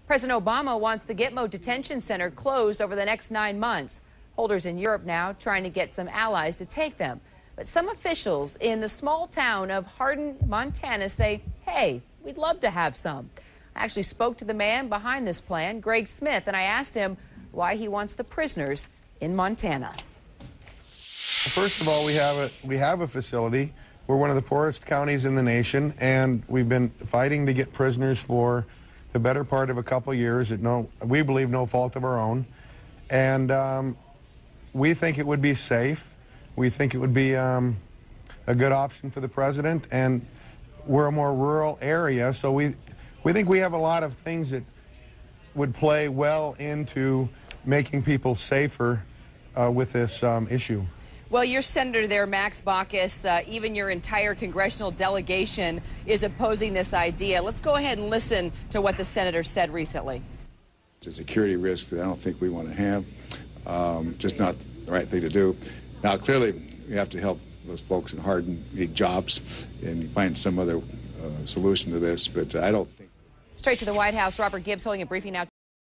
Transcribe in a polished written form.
President Obama wants the Gitmo Detention Center closed over the next 9 months. Holders in Europe now trying to get some allies to take them. But some officials in the small town of Hardin, Montana say, hey, we'd love to have some. I actually spoke to the man behind this plan, Greg Smith, and I asked him why he wants the prisoners in Montana. First of all, we have a facility. We're one of the poorest counties in the nation, and we've been fighting to get prisoners for the better part of a couple years at we believe no fault of our own. And we think it would be safe. We think it would be a good option for the president, and we're a more rural area, so we think we have a lot of things that would play well into making people safer with this issue. Well, your senator there, Max Baucus, even your entire congressional delegation is opposing this idea. Let's go ahead and listen to what the senator said recently. It's a security risk that I don't think we want to have. Just not the right thing to do. Now, clearly, we have to help those folks in Hardin need jobs and find some other solution to this, but I don't think. Straight to the White House, Robert Gibbs holding a briefing now.